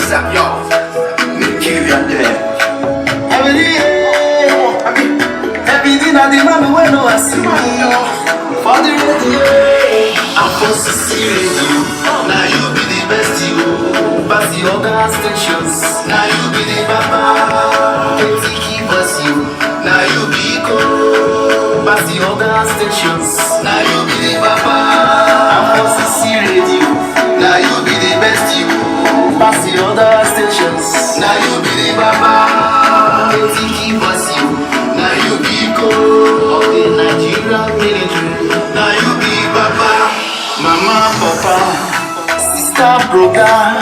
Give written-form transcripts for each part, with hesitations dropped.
Zap yo, Nigeria there. Everything I demand when no I see me for the radio. I'm forced to see you. Now you be the best you. Pass the other stations. Now you be the baba. Plenty keep us you. Now you be cool. Pass the other stations. Now you be the baba. I'm forced to see radio. Now you be the best you. Pass the other stations. Now you be the baba. Plenty keep us you. Now you be cool. Of the Nigerian military. Now you be baba. Mama, papa, sister, brother,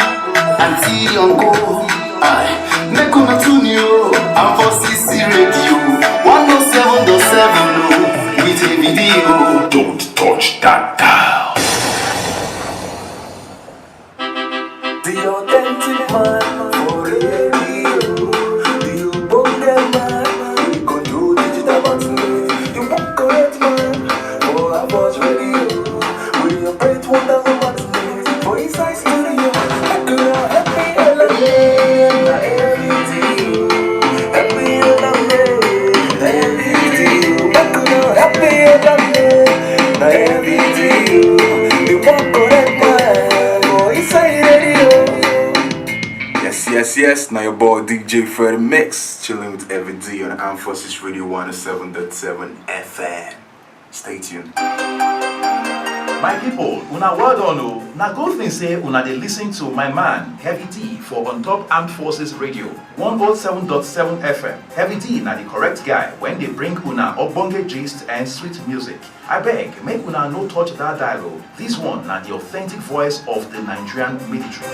auntie, uncle, I make una tune you. I'm for CC Radio 107.7 with a video. Don't touch that dial. The authentic man for radio. The abundant man. You control digital buttons. You won't correct man for our voice radio. We operate 1,000 watts for inside studio. I could have happy element. Happy element. I could have happy element. Everything. You won't correct man for inside radio. Yes. Now your boy DJ Fred Mix, chilling with Every D on Armed Forces Radio 107.7 FM. Stay tuned. My people, una well done o. Na good thing say una dey listen to my man Heavy D for On Top Armed Forces Radio 107.7 FM. Heavy D na the correct guy when they bring una ogbonge gist and sweet music. I beg, make una no touch that dial o. This one na the authentic voice of the Nigerian military.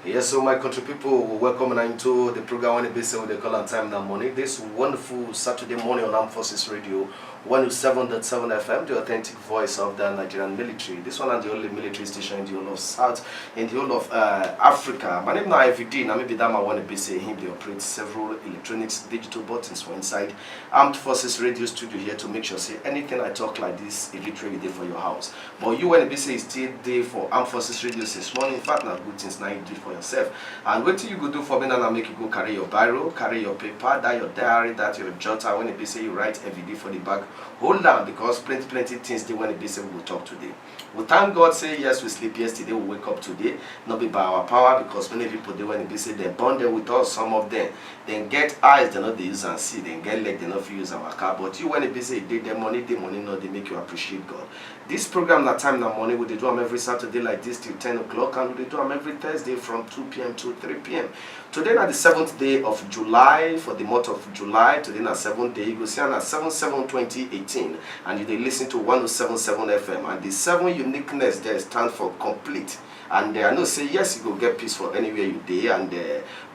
Yes, so my country people, welcome into the program when they say what they call on time now money. This wonderful Saturday morning on Armed Forces Radio 107.7 FM, the authentic voice of the Nigerian military. This one is the only military station in the whole of South, in the whole of Africa. My name is IVD, and maybe that I want to be saying him. They operate several electronics, digital buttons for inside Armed Forces Radio studio here to make sure say anything I talk like this, is literally there for your house. But you want to be saying still there for Armed Forces Radio this morning. In fact, not good things now you do for yourself. And what you go do for me now, make you go carry your biro, carry your paper, that your diary, that your jotter. When it be say you write every day for the bag, hold on, because plenty things they when it be say we will talk today. We thank God say yes we sleep yesterday, we wake up today, not be by our power, because many people they when it be say they're bonded with us, some of them then get eyes, they not they use and see, then get leg, they not use our car. But you when it be say they money, no, they make you appreciate God. This program that time now morning we do them every Saturday like this till 10 o'clock, and we do them every Thursday from 2 p.m. to 3 p.m. Today is the 7th day of July, for the month of July. Today is the 7th day. You go see on 7/7/2018, and you listen to 107.7 FM. And the 7 uniqueness there stand for complete. And I know say yes, you go get peace for anywhere you day, and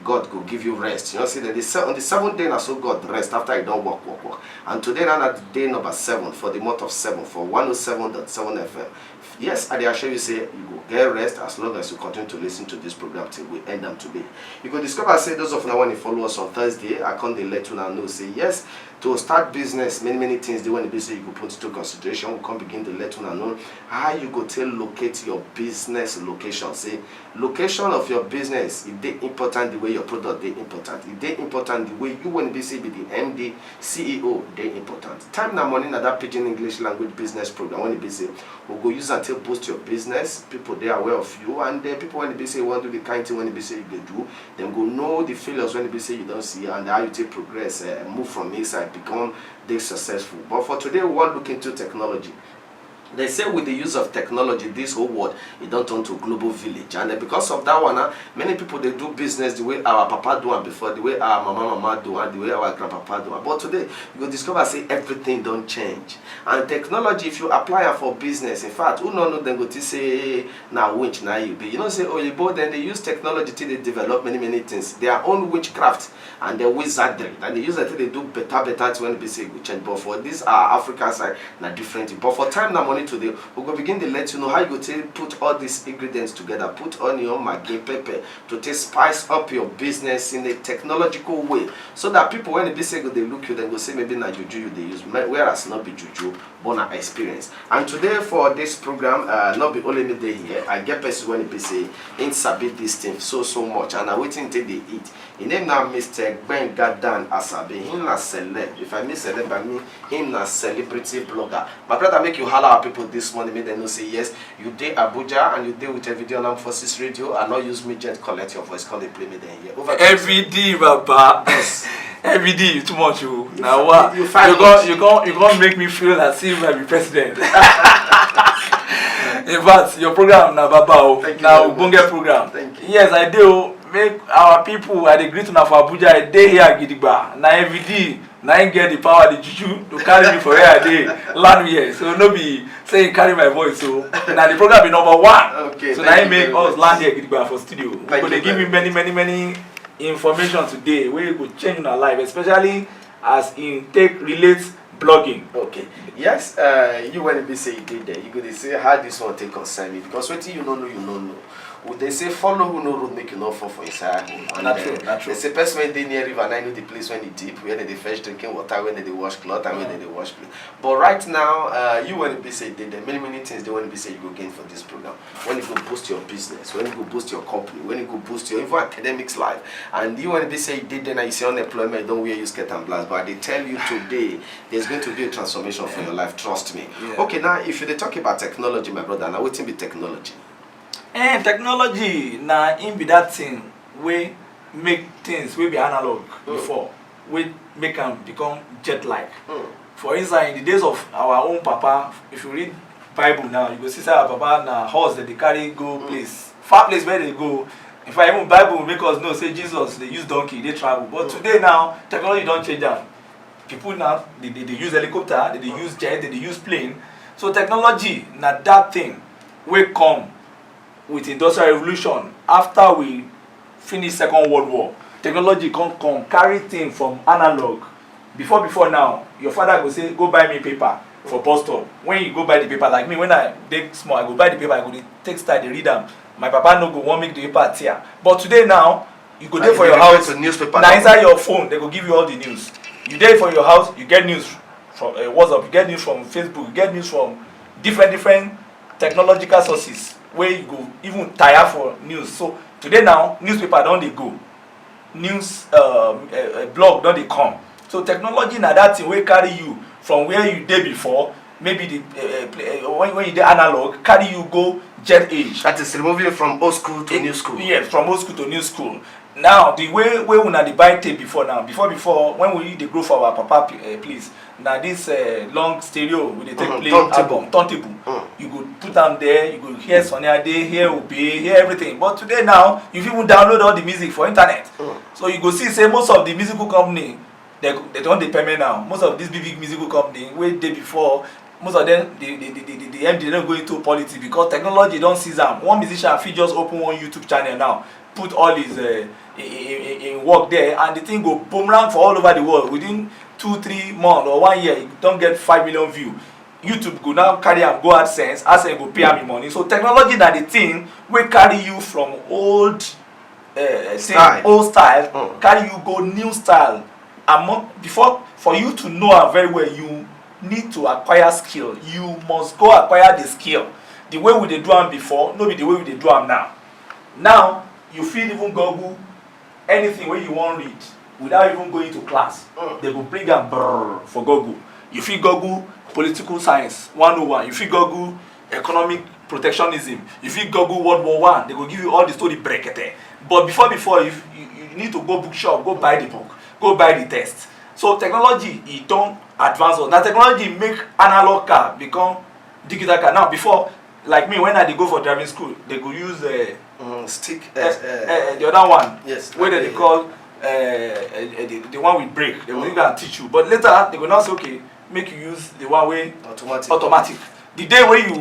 God go give you rest. You know, see that on the 7th day, now so God rest after you don't work. And today now the day number 7 for the month of 7 for 107.7 FM. Yes, I assure you say you go get rest as long as you continue to listen to this program till we end them today. You can discover say those of now when you follow us on Thursday, I can't let you know say yes. To start business, many things they want to be say you go put into consideration. We can begin to let you know how you go tell locate your business location. Say location of your business, if they important the way your product they important. If they important the way you want to be say be the MD, CEO, they important. Time now money na that pidgin English language business program when it be say we go use until boost your business. People they are aware of you, and then people when it be say want to do the kind thing when it be say they do, then go know the failures when it be say you don't see, and how you take progress, move from inside, become they successful. But for today we want to look into technology. They say with the use of technology, this whole world it don't turn to a global village, and because of that one, many people they do business the way our papa do and before, the way our mama do, and the way our grandpapa do. But today you will discover say everything don't change, and technology if you apply it for business, in fact, who no know them go to say now winch now you be. You know say Oyibo then they use technology till they develop many things, their own witchcraft and their wizardry, and they use it till they do better when they say good change. But for this African side, na different. But for time now money today, we go begin to let you know how you go to put all these ingredients together, put onion, maggi, pepper to take spice up your business in a technological way, so that people when they say go they look you, then go say maybe na juju you they use, whereas not be juju, but na experience. And today for this program, not be only me day here, I get person when they say in sabi this thing so much, and I waiting till they eat. His name now Mr. Ben Gadan Asabe. Him na celeb. If I mean celeb, I mean him na celebrity blogger. My brother make you holler at people this morning, make them know say yes, you dey Abuja and you dey with every day on Armed Forces Radio, and not use me just collect your voice, call they play me then here. Over every day, Baba. Every day you too much you. Now what? You gonna make me feel as if I be president. In fact, your program na Baba. Now Bunge program. Thank you. Yes, I do. Make our people at the great enough for Abuja a day here Gidigba. Now every day, now I get the power the juju to carry me for where I day land here. So no be saying carry my voice. So now the program be number one. Okay. So now I make us land here Gidigba for studio. Because they give me many information today where it will change our life, especially as in take relates blogging. Okay. Yes, you when be say you did there, you go to say how this one take concern me, because what you don't know, you don't know. Would they say follow who no road make you not fall for inside home? And Not true. They say person when they near river and I know the place when they deep, where they fresh drinking water, when they wash cloth and when they wash clothes. But right now, you want to be say there many things they want to be say you go gain for this program. When you go boost your business, when you go boost your company, when you go boost your even academics life, and you want to be say you did then you see unemployment, don't wear you skirt and blast. But they tell you today there's going to be a transformation for your life. Trust me. Yeah. Okay, now if you talk about technology, my brother, now waiting be technology. And technology na in be that thing we make things we be analog before, we make them become jet-like. For instance, in the days of our own papa, if you read Bible now, you go see say our papa na horse that they carry go place, far place where they go. In fact, even Bible will make us know say Jesus they use donkey, they travel. But today now, technology don't change that. People now they use helicopter, they use jet, they use plane. So technology na that thing we come with industrial revolution after we finish Second World War. Technology come carry things from analog. Before now, your father go say go buy me paper for bus stop. When you go buy the paper, like me when I dey small, I go buy the paper, I go take style dey read am. My papa no go want make the paper tear. But today now, you go there for your house. Now inside your phone, they go give you all the news. You there for your house, you get news from WhatsApp, you get news from Facebook, you get news from different technological sources where you go even tire for news. So today now, newspaper don't they go, news blog don't they come. So technology na that thing will carry you from where you did before. Maybe the when you did analog, carry you go jet age. That is removing from old school to new school. Yes, from old school to new school. Now the way we una dey buy tape before now, before when we dey grow for our papa place. Now this long stereo we dey take play album, turntable. You go put them there, you go hear Sunny Ade, hear Obey, hear everything. But today now, you even download all the music for internet. So you go see say most of the musical company they don't depend now. Most of these big musical company wey dey before, most of them the MD don't go into politics because technology don't seize them. One musician fit just open one YouTube channel now, put all his in work there, and the thing go boomerang for all over the world within 2-3 months or 1 year. You don't get 5 million views. YouTube go now carry am go AdSense go pay am money. So technology na the thing wey carry you from old style, carry you go new style. And before for you to know am very well, you need to acquire skill. You must go acquire the skill. The way we dey do am before, no be the way we dey do am now. Now you fit even Google anything wey you wan read without even going to class. They go bring am for Google. You fit Google political science 101. You fit Google economic protectionism. You fit Google World War I. They go give you all the story brekete. But before you need to go bookshop, go buy the book, go buy the test. So technology it don't advance us. Now technology make analog car become digital card. Now before, like me, when I dey go for driving school, they go use stick. the other one. Yes. Where they call the one with brake. They will even teach you. But later they will now say, okay, make you use the one way automatic. The day where you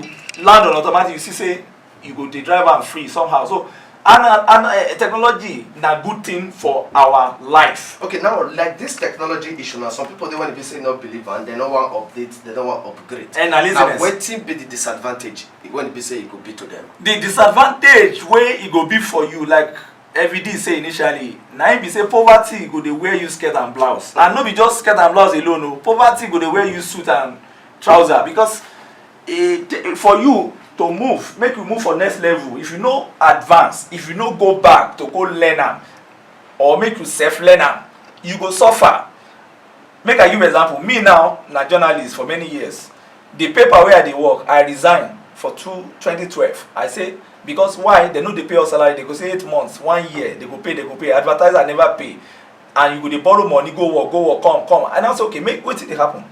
land on automatic, you see say you go the driver and free somehow. So and technology na good thing for our life. Okay, now like this technology issue now, some people they want to be saying not believe and they don't want update, they don't want upgrade. And now waiting be the disadvantage when be say it could be to them. The disadvantage where it go be for you, like everyday say initially, now it be say poverty go dey wear you skirt and blouse. And not be just skirt and blouse alone, no. Poverty go dey wear you suit and trouser because for you to move, make you move for next level. If you no advance, if you no go back to go learn am, or make you self learn am, you go suffer. Make I give example. Me now, na journalist for many years. The paper where I dey work, I resign for 2012. I say because why? They no dey pay us salary. They go say 8 months, 1 year. They go pay. Advertiser never pay, and you go dey borrow money, go work, come. And I say okay, make wetin dey happen.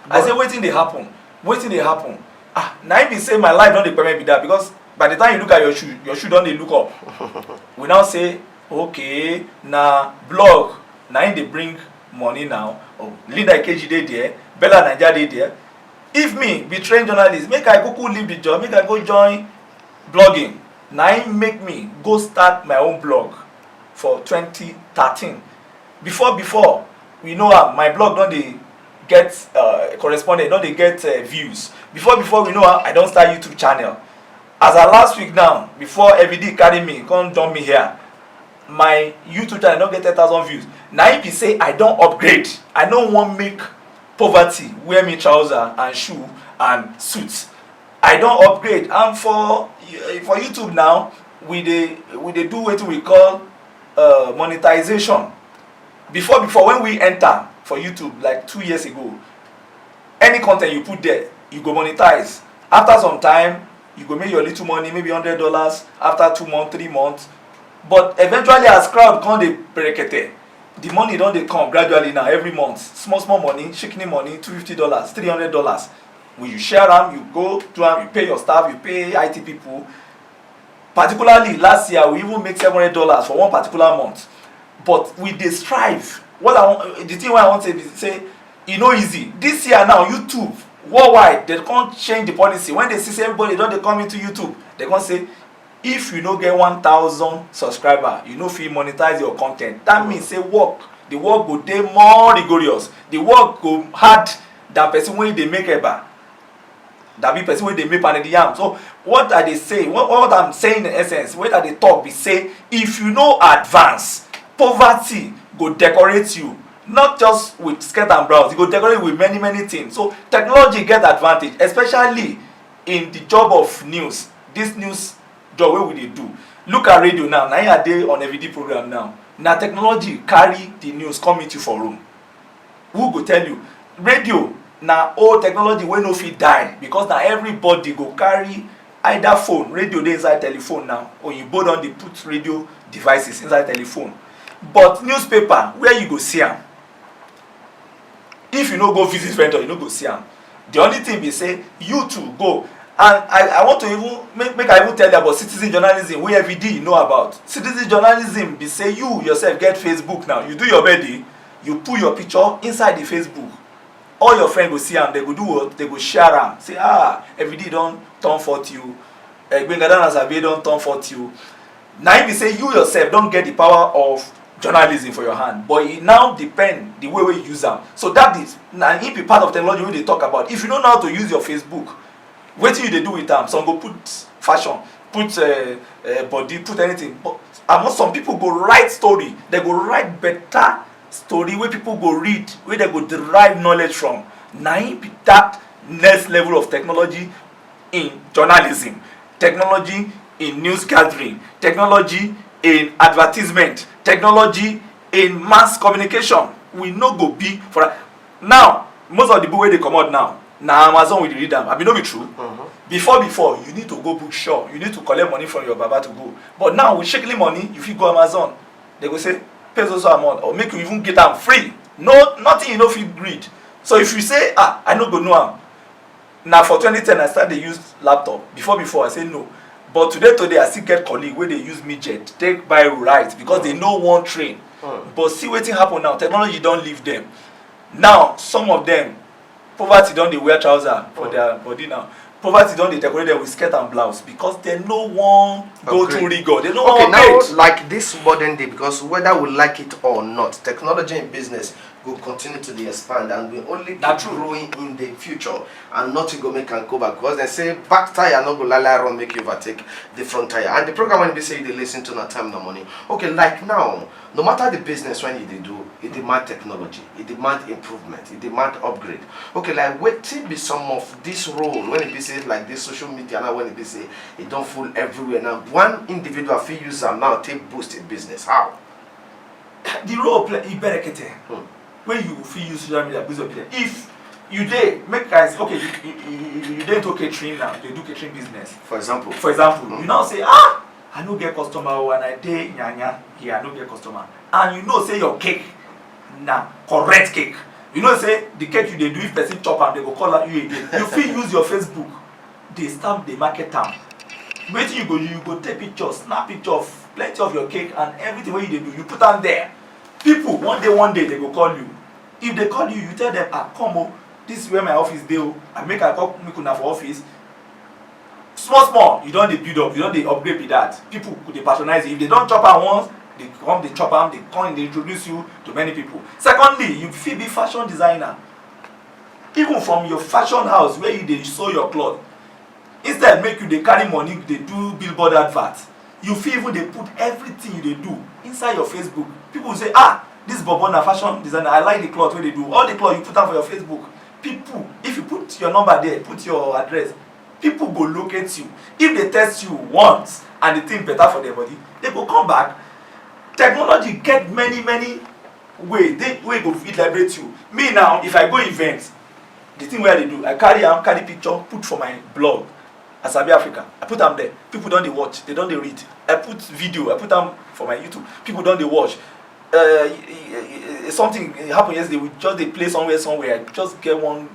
I say wetin dey happen. Now if you say my life don't depend be that because by the time you look at your shoe don't they look up. We now say okay, now blog now they bring money now. Oh, Linda Ikeji dey there, Bella Naija dey there. If me be trained journalist, make I go leave the job, make I go join blogging. Now make me go start my own blog for 2013. Before we know my blog don't they get correspondent, don't they get views. Before we know I don't start YouTube channel. As of last week now, before everyday carry me, come dump me here, my YouTube channel don't get 10,000 views. Now if you say I don't upgrade, I don't want make poverty wear me trouser and shoe and suits. I don't upgrade. And for YouTube now, we dey do what we call monetization. Before when we enter for YouTube like 2 years ago, any content you put there, you go monetize. After some time, you go make your little money, maybe $100 after 2 months, 3 months. But eventually as crowd come dey brekete, the money don dey come gradually now every month. Small money, shikini money, $250, $300. When you share am, you go do am, you pay your staff, you pay IT people. Particularly last year, we even make $700 for one particular month. But we dey strive. The thing I want to say, e no easy. This year now, YouTube worldwide, they can't change the policy. When they see everybody don't they come into YouTube, they can't say if you no get 1,000 subscribers, you no fit monetize your content. That means say the work go dey more rigorous. The work go hard than person when they make eba. That be person when they make panel yam. So what are they saying? What I'm saying in essence, what are they talk? Be say if you no advance, poverty go decorate you. Not just with skirt and blouse, you go decorate with many things. So technology get advantage, especially in the job of news. This news job wey we dey do. Look at radio now. Now you dey on everyday program now. Now technology carry the news come meet you for room. Who go tell you? Radio na old technology wey no fit die because na everybody go carry either phone, radio dey inside telephone now, or you both don dey put radio devices inside telephone. But newspaper, where you go see am? If you no go visit vendor, you no go see am. The only thing be say you too go. And I want to even make I even tell you about citizen journalism wey every day you know about. Citizen journalism be say you yourself get Facebook now. You do your birthday, you put your picture inside the Facebook. All your friends go see am, they go do what? They go share am. Say every day don turn 40 you. Gbenga Asabe don turn 40 you. Now if you say you yourself don't get the power of journalism for your hand, but it now depend the way you use them. So that is now it be part of technology wey they talk about. If you don't know how to use your Facebook, wetin you dey do with them? Some go put fashion, put body, put anything. But among some people go write story, they go write better story where people go read, where they go derive knowledge from. Now it be that next level of technology in journalism, technology in news gathering, technology in advertisement, technology in mass communication. We no go be for that. Now most of the book wey dey come out now na Amazon we dey read am. Abi no be true? Before you need to go bookshop, you need to collect money from your baba to go. But now with shekeli money, if you go Amazon, they go say pay so amount or make you even get am free. No, nothing you no fit read. So if you say I no go know am, Now for 2010 I started use laptop. Before I say no. But today I still get colleague where they use midget, take by right because they know one train. But see wetin happen now, technology don't leave them. Now some of them, poverty don't they wear trouser for their body now. Poverty don't they decorate them with skirt and blouse because they no one go through rigor. They no okay, one now upgrade. like this modern day, because whether we like it or not, technology in business will continue to dey expand and will only keep growing in the future, and nothing go make am go back because they say back tire no go lie run make you overtake the front tire. And the program when be say you dey listen to na time na money. Okay, like now, no matter the business when you dey do, it demand technology, it demand improvement, it demand upgrade. Okay, like wetin be some of this role when it be say like this social media now when it be say it don't full everywhere now, one individual fit use am now take boost in business, how? The role play iberekete. When you fit use social media boost your business. If you dey make guys okay, you dey into catering now, they do catering business. For example, you now say I no get customer and I dey nyanya here, I no get customer. And you know say your cake na correct cake. You know say the cake you dey do, if person chop am, they go call out you again. You fit use your Facebook, they stamp the market am. Wetin you go do, you go take picture, snap picture of plenty of your cake and everything wey you dey do, you put am there. People one day they go call you. If they call you, you tell them, come oh, this is where my office dey oh, I make una for office. Small, you don't dey build up, you don't dey upgrade with that. People could dey patronize you. If they don't chop am once, they come, they chop am, they come, they introduce you to many people. Secondly, you fit be fashion designer. Even from your fashion house where you dey sew your cloth, instead make you dey carry money, dey do billboard advert. You fit even dey put everything you dey do inside your Facebook. People say, this bobo na fashion designer, I like the cloth wey they do. All the cloth you put am for your Facebook. People, if you put your number there, put your address, people go locate you. If they test you once and the thing better for their body, they go come back. Technology get many ways wey go fit liberate you. Me now, if I go event, the thing where they do, I carry picture, put for my blog, Asabi Africa. I put them there. People don't they watch, they don't they read. I put video, I put them for my YouTube. People don't they watch. Something happened yesterday. We just they play somewhere. I just get one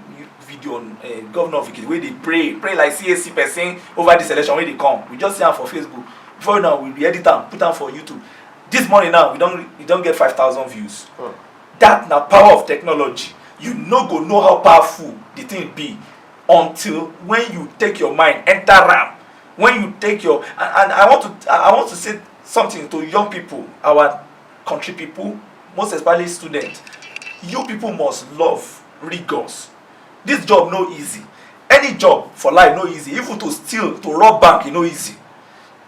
video on Governor of Ikiti where they pray like CAC person over this election when they come. We just see them for Facebook. Before now we edit them, put them for YouTube. This morning now we don't get 5,000 views. That na power of technology. You no go know how powerful the thing be until when you take your mind enter RAM. When you take your and I want to say something to young people, our country people, most especially students. You people must love rigors. This job no easy. Any job for life no easy. Even to steal, to rob bank, e no easy.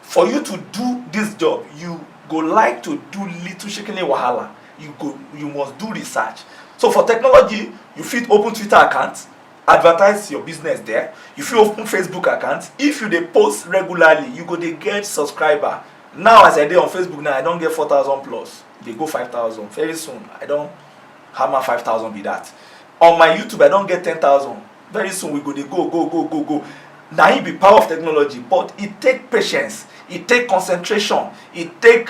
For you to do this job, you go like to do little shekele wahala. You must do research. So for technology, you fit open Twitter account, advertise your business there. You fit open Facebook account. If you dey post regularly, you go dey get subscriber. Now as I dey on Facebook now, I don get 4,000 plus. Dey go 5,000. Very soon, I don hammer 5,000 be that. On my YouTube, I don get 10,000. Very soon we go dey go. Now it be power of technology, but it take patience, it take concentration, it take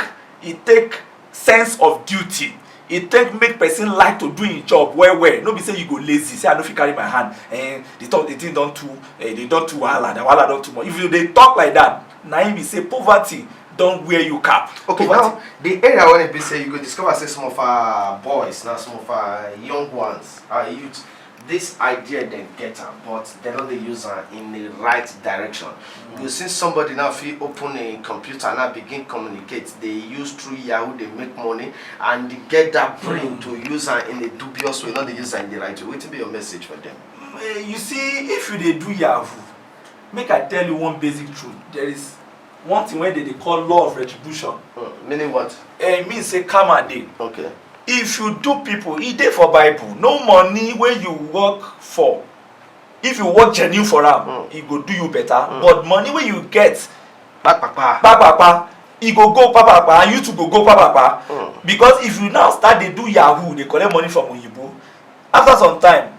sense of duty. It take make person like to do his job well. No be say you go lazy, say I no fit carry my hand and the thing don too wahala, the wahala don too much. If you dey talk like that, na him be say poverty don wear you cap. Okay, poverty. now the area when it be say you go discover say some of our boys, now some of our young ones, our youth, this idea they get am, but they don't use am in the right direction. You see somebody now fit open a computer now begin communicate. They use through Yahoo, they make money and they get that brain to use am in a dubious way, not they use am in the right way. What will be your message for them? You see, if you dey do Yahoo, make I tell you one basic truth. There is one thing where they call law of retribution. Meaning what? It means say karma dey. Okay. If you do people, e dey for Bible. No money where you work for. If you work genuine for am, e go do you better. But money where you get, papapa, e go papapa, and you too go papapa. Because if you now start dey do Yahoo, they collect money from Oyibo. After some time,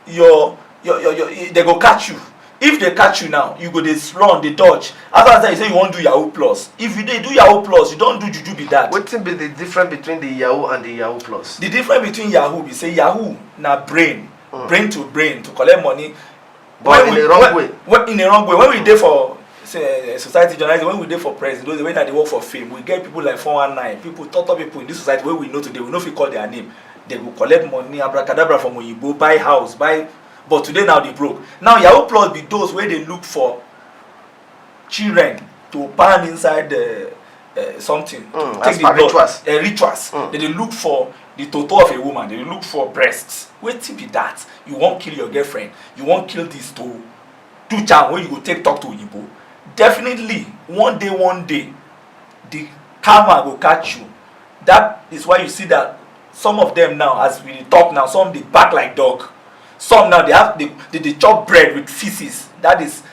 they go catch you. If they catch you now, you go dey run, dey dodge. After that, you say you wan do Yahoo Plus. If you dey do Yahoo Plus, you don't do juju be that. Wetin be the difference between the Yahoo and the Yahoo Plus? The difference between Yahoo be say Yahoo na brain to brain to collect money. Or in the wrong way. In the wrong way. When we dey for society journalism, when we dey for press, those the way that they work for fame, we get people like 419, people, top people in this society wey we know today, we know if we call their name, they go collect money, abracadabra from Oyibo, buy house, but today now they broke. Now Yahoo Plus be those where they look for children to pan inside something, take the blood, rituals. They look for the toto of a woman, they look for breasts. Wetin be that? You wan kill your girlfriend, you wan kill this to do charm wey you go take talk to Oyibo. Definitely one day the karma go catch you. That is why you see that some of them now, as we talk now, some they back like dog. Some now they chop bread with feces. That is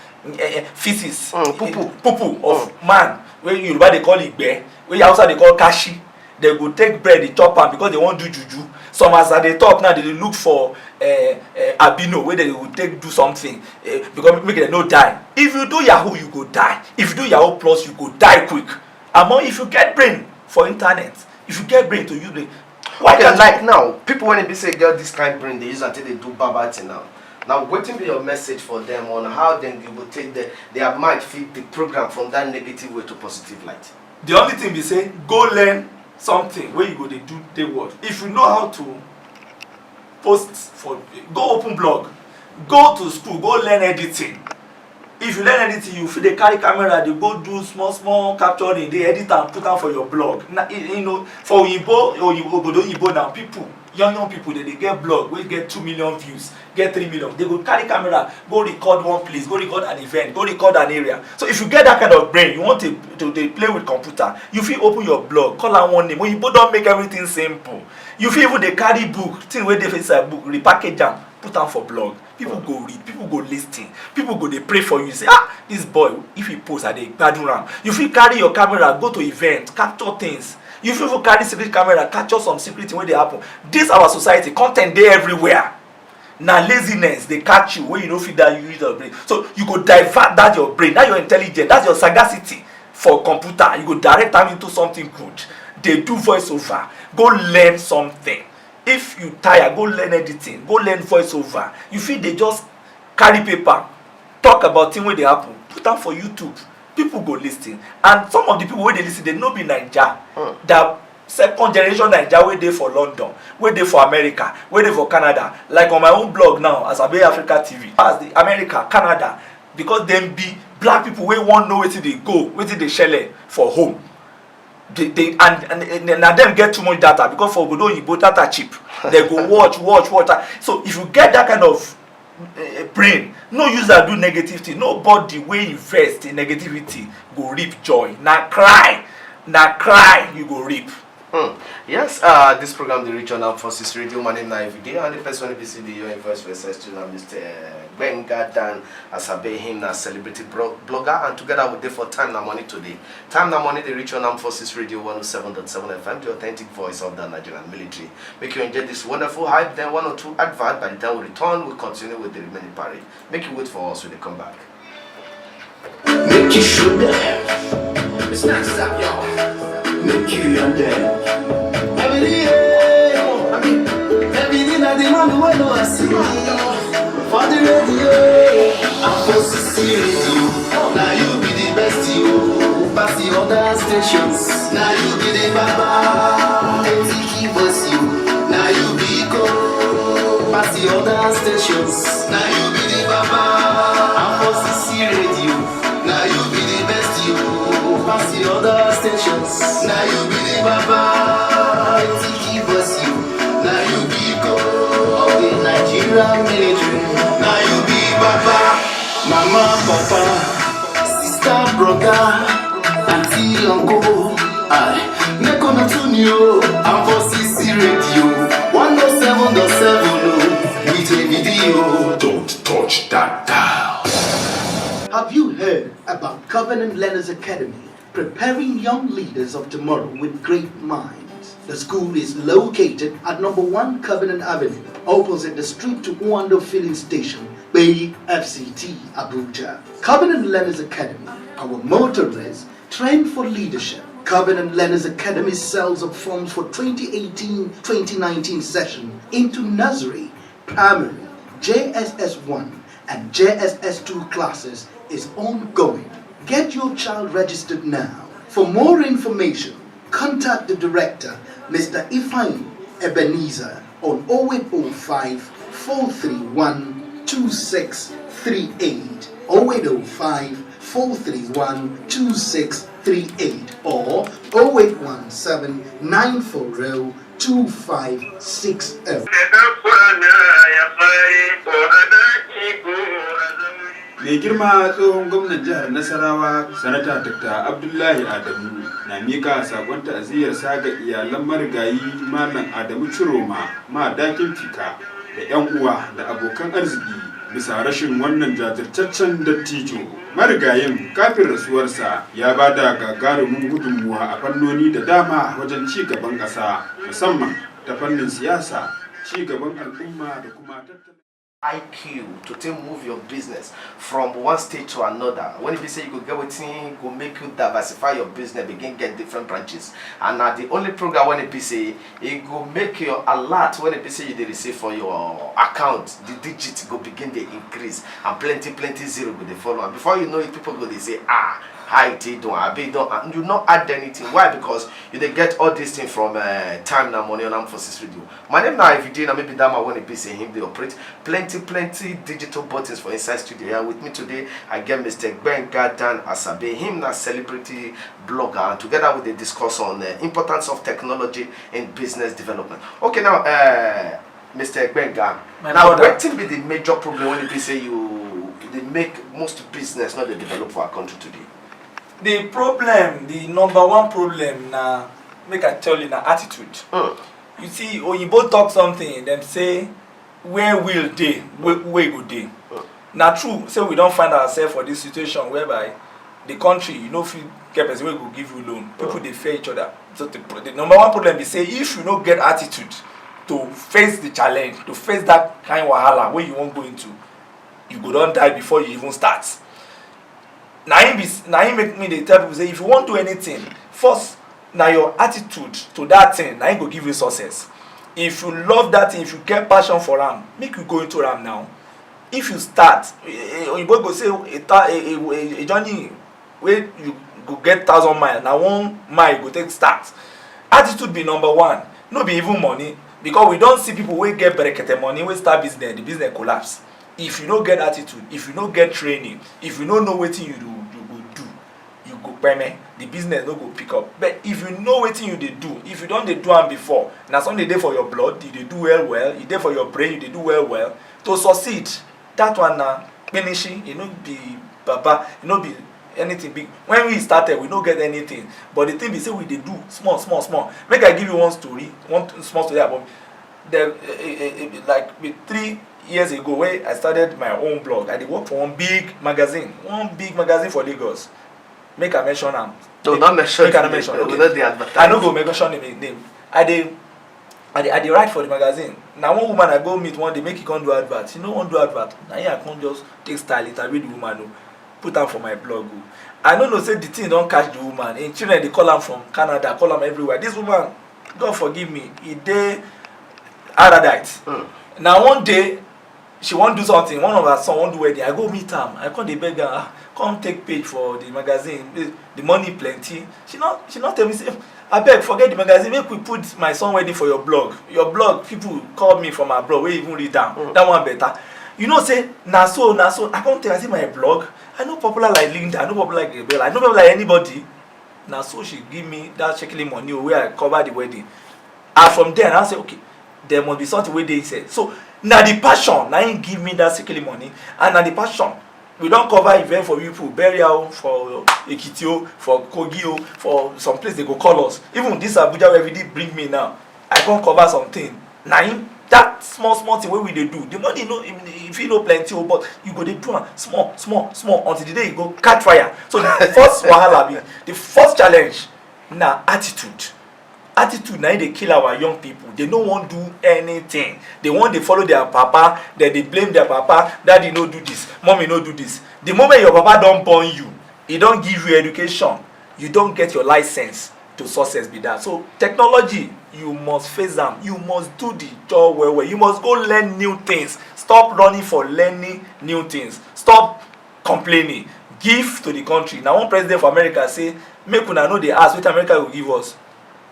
feces, poo of man. Where Yoruba they call it igbe, where Hausa they call kashi. They go take bread, they chop am because they wan do juju. Some as they talk now, they look for albino where they will take do something because make them no die. If you do Yahoo, you go die. If you do Yahoo Plus, you go die quick. Among if you get brain for internet, if you get brain to use the why okay, like now, people when they say get this kind of brain, they use until they do baba thing now. Now, what will be your message for them on how then you will take their mind feed the program from that negative way to positive light? The only thing they say, go learn something where you go they do the work. If you know how to post go open blog, go to school, go learn editing. If you learn editing, you feel they carry camera, they go do small capturing, they edit and put out for your blog. Now, you know, for Oyibo now, people, young people, they get blog, we get 2 million views, get 3 million. They go carry camera, go record one place, go record an event, go record an area. So if you get that kind of brain, you want to play with computer, you feel open your blog, call out one name. Oyibo don't make everything simple. You feel even they carry book, thing where they face a book, repackage them, put them for blog. People go read, people go listen, people go they pray for you. You say, this boy, if he posts at the bedroom, you feel carry your camera, go to event, capture things. You feel carry secret camera, capture some secret thing where they happen. This our society, content there everywhere. Now laziness, they catch you when you don't feel that you use your brain. So you go divert that your brain, that your intelligence, that's your sagacity for computer. You go direct them into something good. They do voiceover. Go learn something. If you tire, go learn editing, go learn voiceover. You feel they just carry paper, talk about things where they happen, put them for YouTube. People go listen. And some of the people where they listen, they know be Naija. That second generation Naija where they for London, where they for America, where they for Canada. Like on my own blog now, as Abe Africa TV, as the America, Canada, because them be black people where want know where they go, where they shell for home. They and them get too much data because for Obodo Oyibo data cheap. They go watch. So if you get that kind of brain, no user do negative thing. Nobody wey invest in negativity go reap joy. Na cry you go reap. Yes, this program the Reach on Armed Forces Radio. My name is everyday, and the person who see the voice for Mr. Benga Dan Asabe, him a celebrity blogger, and together we did for Time Na Money today. Time Na Money, the Reach on Armed Forces Radio 107.7 FM, the authentic voice of the Nigerian military. Make you enjoy this wonderful hype, then 1 or 2 advert. By the time we return, we'll continue with the remaining parade. Make you wait for us when they come back. Make you shoot them. It's not stop, y'all. Make you under. Every day, every day, I demand the way I see. For the radio, I'm supposed to see radio. Now you be the best, you pass the other stations. Now you be the baba, keep us you. Now you be go, pass the other stations. Now you be the baba, I'm supposed to see radio. Now you be the best, you pass the other stations. Now you be the baba, keep us you. Now you be go of the Nigerian military. Now you be baba, mama, papa, sister, brother, auntie, uncle. I make on a tune you. I'm for CC Radio 107.7 with a video. Don't touch that dial. Have you heard about Covenant Learners Academy, preparing young leaders of tomorrow with great minds? The school is located at number 1 Covenant Avenue, opposite the street to Uwando Filling Station, Bay FCT, Abuja. Covenant Learners Academy, our motto is Train for Leadership. Covenant Learners Academy sells up forms for 2018-2019 session into nursery, primary, JSS1, and JSS2 classes is ongoing. Get your child registered now. For more information, contact the director, Mr. Ifeanyi Ebenezer, on 0805 431 2638, 0805 431 2638, or 0817 940 2560. Mai girma tsohon gwamnan jihar Nasarawa sanata Dr. Abdullahi Adamu na mika sakon ta'aziyarsa ga iyalan marigayi Malam Adamu Ciroma dakin fika da 'yan uwa da abokan arziki bisa rashin wannan jajirtaccen dattijo. Marigayin kafin rasuwarsa ya bada gagarumin gudunmuwa a fannoni da dama wajen ci gaban ƙasa, musamman ta fannin siyasa, ci gaban al'umma da kuma tattalin IQ to take move your business from one state to another. When you say you go get waiting, go make you diversify your business, begin get different branches. And now the only program when it be say it go make your alert when it be say you dey receive for your account, the digit go begin to increase and plenty zero go dey follow. And before you know it, people go they say how it don't, and you not add anything. Why? Because you they get all these things from Time Now Money on Armed Forces Radio. My name now Everyday, and maybe that man when it be say him they operate plenty digital buttons for inside studio. Here with me today I get Mr. Gbenga Dan Asabe, him na celebrity blogger, and together we they discuss on the importance of technology in business development. Okay, now Mr. Gbenga, now what will be the major problem when it be say they make most business not they develop for our country today? The problem, the number one problem na, make I tell you, na attitude. You see, when you both talk something, them say, where will they, where go they? Now true, say we don't find ourselves for this situation whereby the country, you know, if you get person will give you loan, people they fear each other. So the number one problem is say, if you don't get attitude to face the challenge, to face that kind of wahala where you won't go into, you go don't die before you even start. Now him make me they tell people say if you want to do anything, first now your attitude to that thing, now him go give you success. If you love that thing, if you get passion for them, make you go into them now. If you start, you go say a journey where you go get 1,000 miles, now 1 mile you go take start. Attitude be number one. No be even money, because we don't see people who get berekete money, we start business, the business collapse. If you don't get attitude, if you don't get training, if you don't know what you do, you go payment, the business no go pick up. But if you know what you do, if you don't do them before, now something dey for your blood, you dey do well, you dey for your brain, you dey do well, to succeed. That one na finishing, you know be baba, you know be anything big. When we started, we don't get anything. But the thing is say we dey do small. Make I give you one small story about like with 3 years ago when I started my own blog. I did work for one big magazine for Lagos. Make I mention them. No, not mention. Make I mention. Okay. I don't go mention the name. I dey write for the magazine. Now one woman I go meet one day, make he come do advert. She no want do advert. Now here I come just take style it. I read the woman, put am for my blog. I don't know say the thing don't catch the woman. In children they call am from Canada, call am everywhere. This woman, God forgive me, he dey Aradite. Now one day she want do something, one of her son want do wedding. I go meet am. I come dey beg her, come take page for the magazine. The money plenty. She not tell me say, I beg forget the magazine. Make we put my son wedding for your blog. Your blog, people call me from my blog. We even read down. That one better. You know say na so. I come tell her say my blog. I know popular like Linda. I know popular like Gabriel. I know popular like anybody. Now so she give me that shekeli money where I cover the wedding. And from there I say okay, there must be something where they say. So now the passion, now he give me that shekeli money, and now the passion. We don't cover event for people, burial for Ekitio, for Kogio, for some place they go call us. Even this Abuja where we did bring me now, I can't cover something. Now that small thing where we they do, the money no, if you know plenty, but you go they do small until the day you go catch fire. So the first wahala be the first challenge now attitude. Attitude now they kill our young people. They don't want to do anything. They want to follow their papa, then they blame their papa, daddy no do this, mommy no do this. The moment your papa don't born you, he don't give you education, you don't get your license, to success be that. So technology, you must face them, you must do the job well, you must go learn new things. Stop running for learning new things. Stop complaining. Give to the country. Now one president for America say, make una know dey ask wetin America will give us.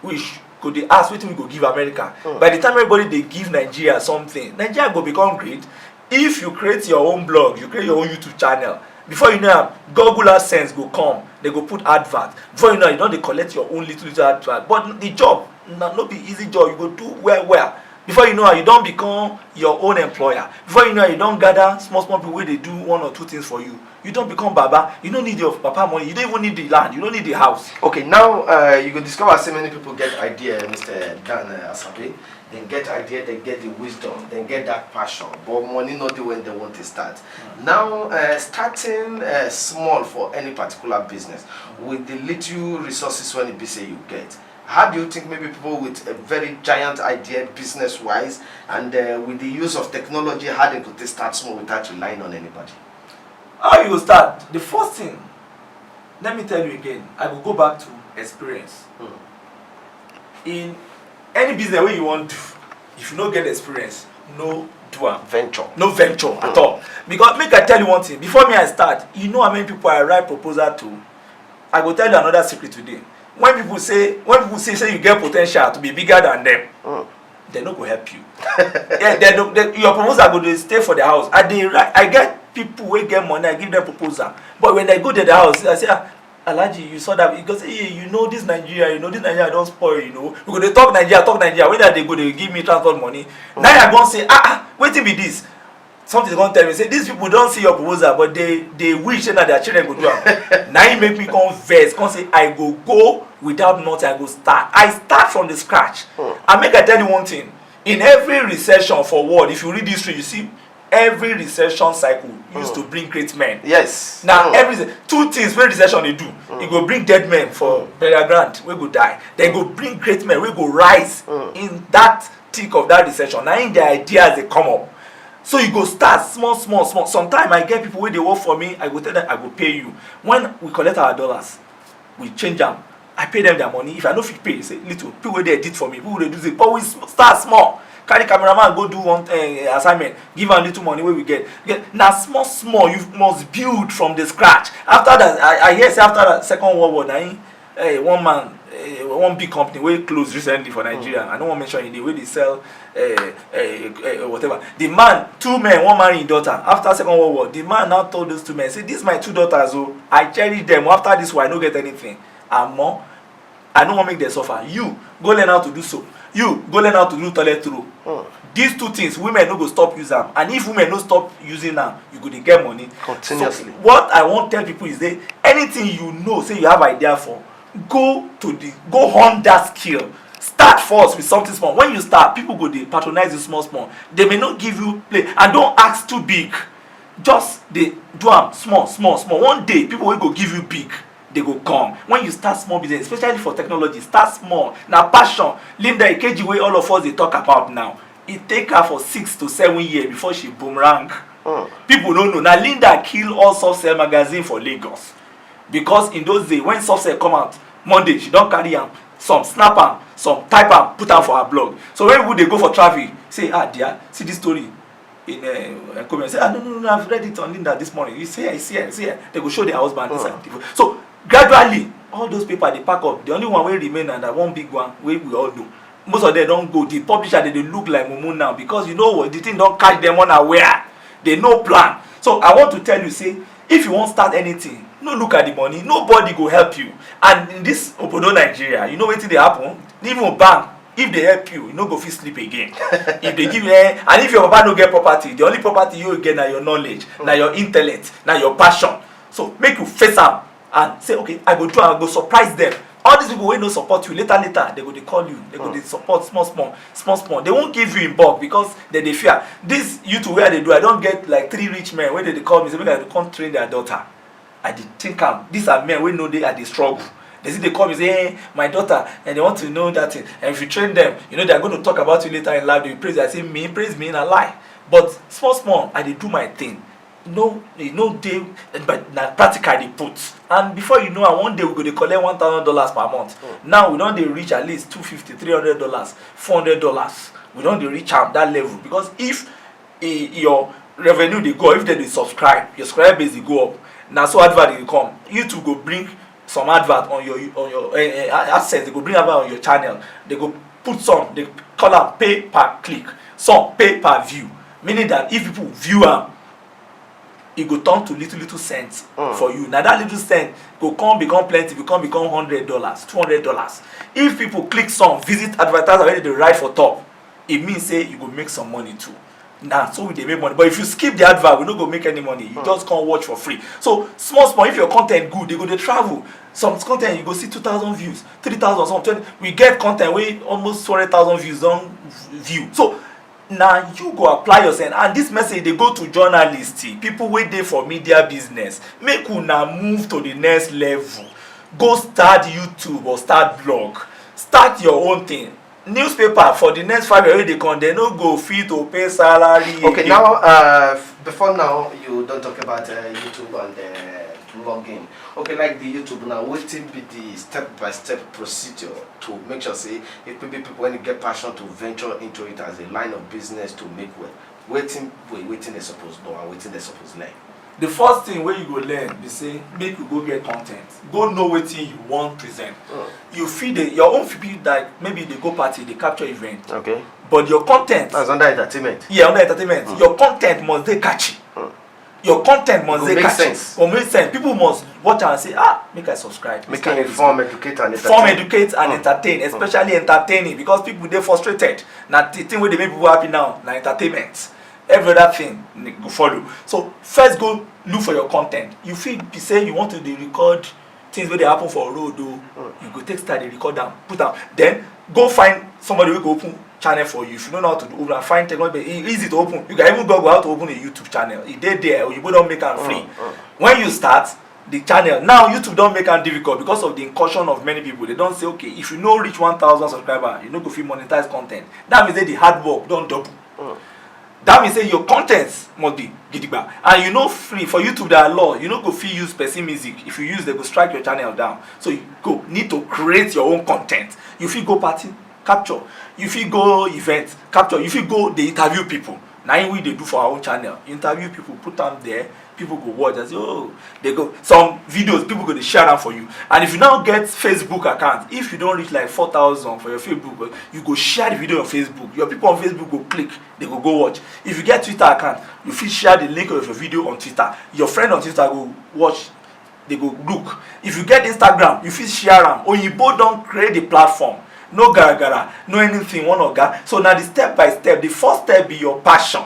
Go dey ask wetin we go give America. By the time everybody dey give Nigeria something, Nigeria go become great. If you create your own blog, you create your own YouTube channel, before you know, Google AdSense go come, they go put advert. Before you know, you don dey collect your own little advert. But the job no be easy job. You go do well. Before you know, you don become your own employer. Before you know, you don gather small people wey dey do one or two things for you. You don't become Baba. You don't need your papa money. You don't even need the land. You don't need the house. Okay, now you can discover so many people get idea, Mr. Dan Asabe. They get idea, they get the wisdom, they get that passion. But money not the when they want to start. Now, starting small for any particular business with the little resources when it be say you get. How do you think maybe people with a very giant idea business-wise and with the use of technology, how they could start small without relying on anybody? How you start? The first thing, let me tell you again, I will go back to experience. In any business where you want to, if you don't get experience, no do am. No venture at all. Because make I tell you one thing, before me I start, you know how many people I write proposal to. I will tell you another secret today. When people say you get potential to be bigger than them, they no go help you. Your proposal go to stay for the house. I get people wey get money, I give them proposal. But when they go to the house, I say, Alhaji, you saw that because hey, you know this Nigeria don't spoil, you know. We go dey talk Nigeria. Whether they go, they give me transport money. Now I go say, wetin be this? Something gonna tell me, say these people don't see your proposal, but they wish that their children go do it. Now you make me come vex, come say I go without nothing, I go start. I start from the scratch. And make I tell you one thing. In every recession for world, if you read history, you see every recession cycle used to bring great men. Yes. Now every two things when recession they do, it go bring dead men for burial ground, we go die. Then go bring great men, we go rise in that thick of that recession. Now in the ideas they come up. So you go start small. Sometimes I get people where they work for me, I go tell them I go pay you. When we collect our dollars, we change them. I pay them their money. If I know if you pay, say little. People they edit for me, people they do it. But we start small. Carry cameraman go do one assignment, give them little money where we get. Now small, you must build from the scratch. After that, I hear say after the Second World War, one man, one big company wey close recently for Nigeria. I don't want to mention in the way they sell whatever. The man, two men, one marry his daughter. After Second World War, the man now told those two men, say, "These my two daughters, oh, I cherish them. After this one, I don't get anything. And more, I don't want to make them suffer. You go learn how to do so. You go learn how to do toilet roll. These two things, women no go stop using them. And if women no stop using them, you go to get money continuously. So what I want to tell people is that anything you know, say you have idea for, go on that skill. Start first with something small. When you start, people go dey patronize you small. They may not give you play, and don't ask too big. Just they do them small. One day, people will go give you big. They go come. When you start small business, especially for technology, start small. Now passion, Linda Ikeji, way all of us they talk about now. It take her for 6 to 7 years before she boomerang. People don't know. Now Linda kill all Softcell magazine for Lagos. Because in those days, when Softcell come out, Monday, she don't carry them. Some snap them, some type them, put them for her blog. So when people they go for traffic, say, dear, see this story in a comment. Say, no, I've read it on Linda this morning. You see here. They go show their husband inside. So gradually, all those papers they pack up. The only one will remain and that one big one we all do. Most of them don't go. The publisher they look like Mumu now because you know what the thing don't catch them unaware. They no plan. So I want to tell you, say, if you want to start anything, no look at the money. Nobody go help you. And in this Obodo Nigeria, you know what they happen? Even bank, if they help you, you no go fit sleep again. If they give you, and if your papa no get property, the only property you will get na your knowledge, na your intellect, na your passion. So make you face up and say, okay, I go do, I go surprise them. All these people will no support you. Later, they go they call you. They go they support small. They won't give you in bulk because they fear. This YouTube where they do, I don't get like 3 rich men where they call me say, make I come train their daughter. I did think these are men we know they are the struggle. They call me say, hey, my daughter, and they want to know that thing. And if you train them, you know they are going to talk about you later in life. They praise. I say, praise me in a lie. But small, I did do my thing. day, but na practical dey put. And before you know am, one day we go dey collect $1,000 per month. Now we don dey reach at least $250, $300, $400. We don dey reach am that level, because if your revenue dey go up, if dem dey subscribe, your subscriber base dey go up, na so advert dey come. YouTube go bring some advert on your AdSense, they go bring advert on your channel. They go put some, they call am pay per click, some pay per view, meaning that if people view am, e go turn to little cents for you. Na that little cent go come become plenty, become $100, $200. If people click some, visit advertiser wey dey write for top, e mean say you go make some money too. Nah, so we dey make money. But if you skip the advert, we no go make any money. You just can't watch for free. So small, if your content good, they go dey travel. Some content you go see 2,000 views, 3,000, some 20. We get content wey almost 200,000 views on view. So now you go apply yourself, and this message dey go to journalists, people wey dey for media business. Make una move to the next level. Go start YouTube or start blog. Start your own thing. Newspaper for the next 5 years they come, they no go fit to pay salary. Okay, now before now you don't talk about YouTube and blogging. Okay, like the YouTube now, what will be the step-by-step procedure to make sure say if people when you get passion to venture into it as a line of business to make well, waiting they supposed know and waiting they supposed learn. The first thing wey you go learn be say make you go get content, go know wetin you wan present. You feed your own people, like maybe they go party, they capture event. Okay. But your content. That's under entertainment. Yeah, under entertainment. Your content must dey catchy. Your content must dey catchy. Sense. Or make sense. People must watch and say, make I subscribe. Make it inform, educate, and entertain. Inform, educate, and entertain, especially entertaining, because people dey frustrated. Now the thing wey dey make people happy now, na entertainment. Every other thing go follow. So first go look for your content. You feel say you want to record things wey dey happen for road, you go take start dey record them, put them. Then go find somebody who go open channel for you. If you don't know how to do, open, find technology. It's easy to open. You can even go how to open a YouTube channel. It dey there. You don't make am free. When you start the channel, now YouTube don't make am difficult because of the incursion of many people. They don't say, okay, if you no reach 1,000 subscribers, you no go fit monetize content. That means that the hard work don't double. That means say your contents must be gidigba. And you know free for YouTube there are law. You know go free use person music. If you use, they go strike your channel down. So you go need to create your own content. You feel go party, capture. You feel go event, capture. You feel go they interview people. Now we they do for our own channel. You interview people, put them there. People go watch and say, they go some videos. People go to share them for you. And if you now get Facebook account, if you don't reach like 4,000 for your Facebook, you go share the video on Facebook. Your people on Facebook go click, they go watch. If you get Twitter account, you feel share the link of your video on Twitter. Your friend on Twitter go watch, they go look. If you get Instagram, you feel share them. Or you both don't create the platform. No gara, no anything, one oga. So now the step by step, the first step be your passion.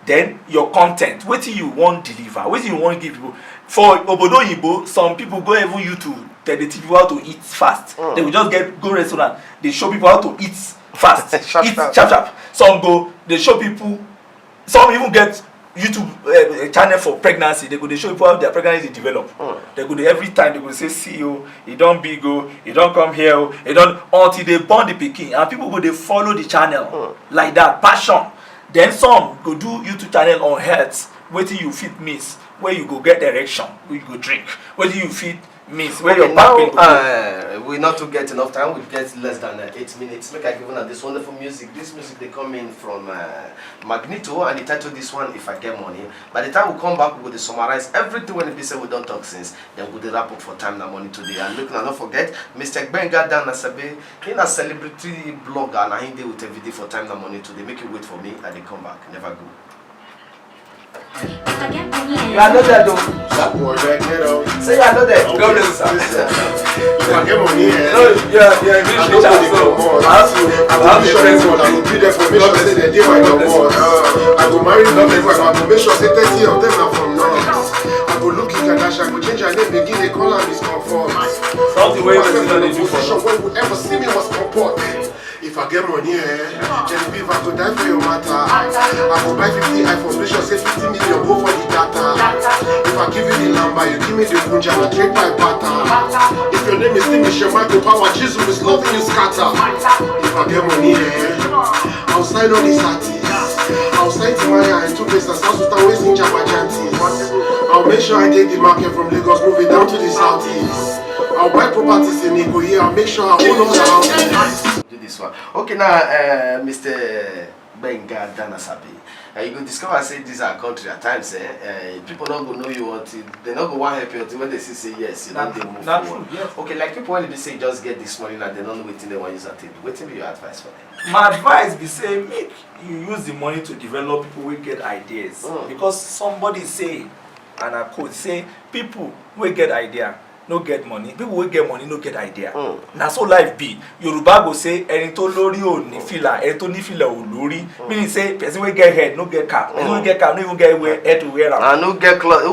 Then your content, what you want deliver, what you want give people. For Obodo Yibo, some people go even YouTube, they teach people how to eat fast. They will just go restaurant, they show people how to eat fast, eat sharp. Some go, they show people, some even get YouTube channel for pregnancy. They go, they show people how their pregnancy develop. They go, every time they go say, see you, it don't big go, it don't come here, it don't, until they born the pikin. And people go, they follow the channel like that, passion. Then some go do YouTube channel on health, waiting you fit miss, where you go get direction, where you go drink, where you fit miss, where your back pain go. We not to get enough time, we get less than 8 minutes. Make I give you this wonderful music. This music they come in from Magneto, and the title this one, If I Get Money. By the time we come back, we will summarize everything when we say we don't talk since. Then we'll wrap up for Time Now Money today. And look, now don't forget, Mr. Benga Dan Nasabe, he's a celebrity blogger, and I'm here with a video for Time Now Money today. Make you wait for me, and they come back. Never go. You are not there though. Say you are not there. Go listen, sir. If I get money, No, yeah, English teacher, so I have the friends for I will be there for make sure say they dey my board. I go marry them, I go make sure say 30 of them are from north. I go look at Kardashian, I go change her name, begin they call her Miss Comfort. something wey person don dey do for us. When would ever see me was comport. If I get money, then if I go die for your matter. I go buy 50 iPhones, make sure say 50 million go for the data. If I give you the number, you give me the punja, I trade by butter. If your name is Timisha Michael Power, Jesus is loving you scatter. If I get money, I'll sign on these artists. I'll stay to my in 2 places. South Sultan always in Java Jantis. I'll make sure I take the market from Lagos, moving down to the southeast. I'll buy properties in Ikoyi. I'll make sure I own all the houses. Do this one. Okay, now, Mr. Benga Danasabi. You go discover say this our country at times. People don't go know you until they not go want help you until when they say yes, you know they move forward. True, yes. Okay, like people when they say just get this money and they don't know what they want to use at it. What be your advice for them? My advice be say make you use the money to develop people wey get ideas. Because somebody say, and I quote, say people wey get idea no get money, people wey get money no get idea. Na so life be. Yoruba go say ẹni tó lórí ò ní fìlà, ẹni tó ní fìlà ò lórí. Meaning say person wey get head no get cap, person wey get cap no even get head to wear am. And who get cloth?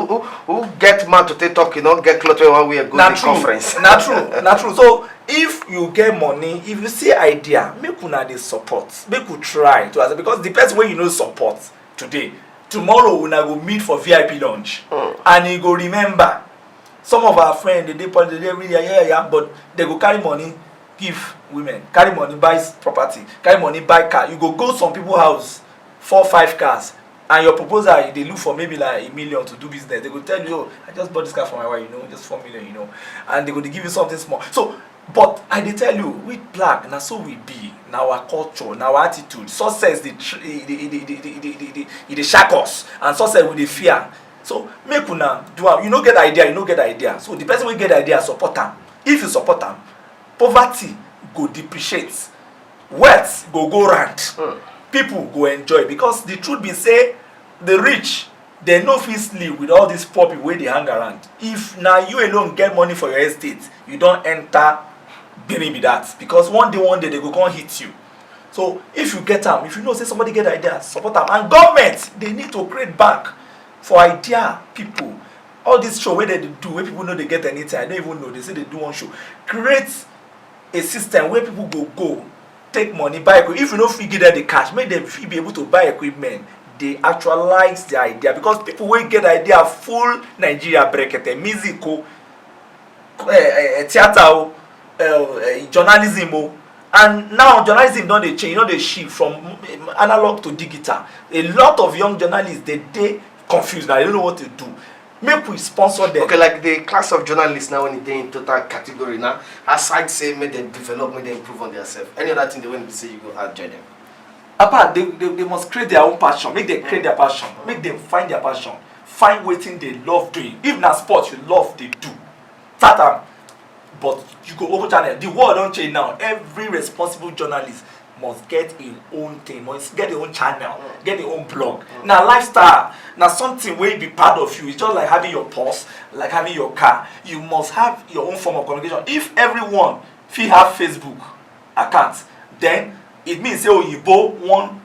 Who get man to take talk? You don't get cloth when one way go to conference. Na true. So if you get money, if you see idea, make una dey support, make we try to, because the person wey you no support today, tomorrow una go meet for VIP lunch, and you go remember. Some of our friends, they really but they go carry money, give women, carry money, buy property, carry money, buy car. You go some people's house, 4 or 5 cars, and your proposal, they look for maybe like $1 million to do business. They go tell you, oh, I just bought this car for my wife, just 4 million, and they go to give you something small. So, but I dey tell you, we black, now so we be, now our culture, now our attitude, success, they shack us, and success with the fear. So make una do am. You no get idea. So the person wey get idea support am. If you support am, poverty go depreciate, wealth go round. People go enjoy, because the truth be say the rich they no fit sleep with all these poor people wey dey hang around. If na you alone get money for your estate, you don enter gbemi be that, because one day they go come hit you. So if you get am, if you know say somebody get idea, support am. And government, they need to create bank for idea people. All this show where they do, where people know they get anything, I don't even know, they say they do one show. Create a system where people go take money, buy equipment. If you don't figure them the cash, make them be able to buy equipment. They actualize the idea, because people will get idea full Nigeria brekete, music, theater, journalism. And now journalism don't they change, they shift from analog to digital. A lot of young journalists they confused now, they don't know what to do. Make we sponsor them. Okay, like the class of journalists now, when they in total category now, aside say make them develop, make them improve on themselves. Any other thing they want to say, you go and join them. Apart, they must create their own passion. Make them create their passion. Make them find their passion. Find what thing they love doing. If na sport you love, they do. Start them. But you go over channel. The world don't change now. Every responsible journalist must get his own thing, must get their own channel, get their own blog. Now lifestyle, now something will be part of you. It's just like having your purse, like having your car. You must have your own form of communication. If everyone feel have Facebook account, then it means say Oyibo want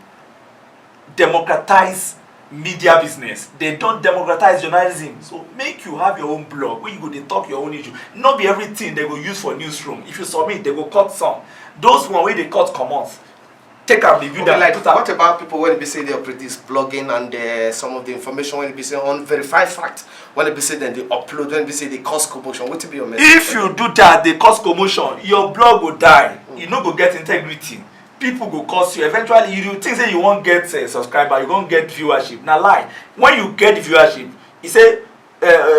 democratize media business. They don't democratize journalism. So make you have your own blog where you go they talk your own issue. Not be everything they go use for newsroom. If you submit, they go cut some. Those one where they cut comments, take and review them. Like, what about people when they say they operate this blogging and some of the information when they say unverified fact, when they say then they upload, when they say they cause commotion, what will be your message? If you do that, they cause commotion, your blog will die. You no go get integrity. People go curse you. Eventually, you think say you won't get subscriber, you won't get viewership. Now lie. When you get viewership, you say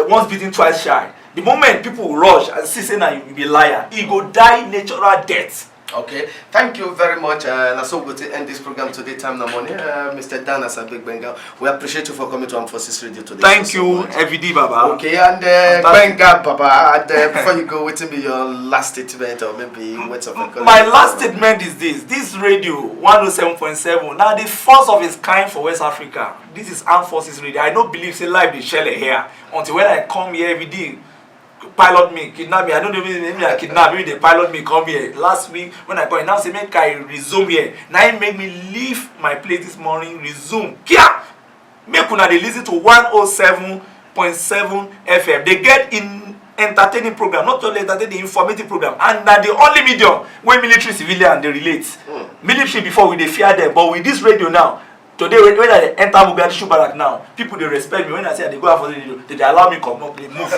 once beaten twice shy. The moment people rush and see say now you be liar, you go die natural death. Okay, thank you very much. And so we're going to end this program today, Time No Money. Mr. Dan Asabek Benga, we appreciate you for coming to Armed Forces Radio today. Thank you, FVD Baba. Okay, and Benga Baba, and before you go, what will be your last statement or maybe words of encouragement? My last statement is this radio, 107.7, now the first of its kind for West Africa. This is Armed Forces Radio. I don't believe say live the shell here until when I come here every day. Pilot me, kidnap me. I don't know maybe I kidnap, maybe they pilot me come here. Last week when I come now say make I resume here. Now it make me leave my place this morning, resume. Kia! Make una they listen to 107.7 FM. They get in entertaining program, not only entertaining, informative program. And that the only medium where military civilian they relate. Military before we they fear them, but with this radio now. Today, when I enter Mogadishu Barrack now, people they respect me. When I say they go out for the radio, they allow me come up, they move.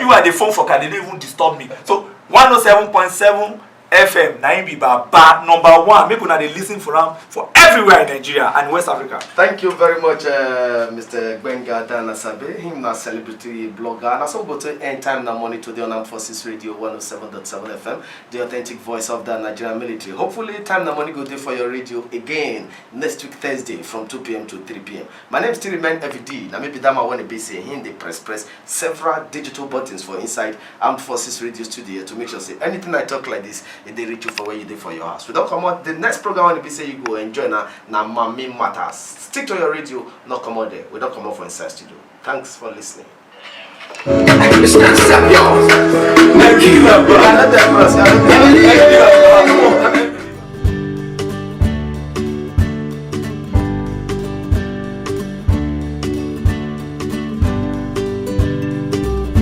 You are the phone for car, they don't even disturb me. So 107.7 FM na im be baba number 1. Make una dey listen for am for everywhere in Nigeria and West Africa. Thank you very much, Mr. Gbenga Danasabe. Him na celebrity blogger. And also go to End Time Na Money today on Armed Forces Radio 107.7 FM, the authentic voice of the Nigerian military. Hopefully, Time Na Money go there for your radio again next week Thursday from 2 p.m. to 3 p.m. My name still remain FD. Now maybe that I want to be saying him they press several digital buttons for inside Armed Forces Radio studio to make sure say anything I talk like this, it they reach you for where you do for your house. We don't come out the next program want to be say you go enjoy na Mami Matters. Stick to your radio, not come out there. We don't come out for inside studio. Thanks for listening. It's not stop, y'all. Make you up, bro. I let that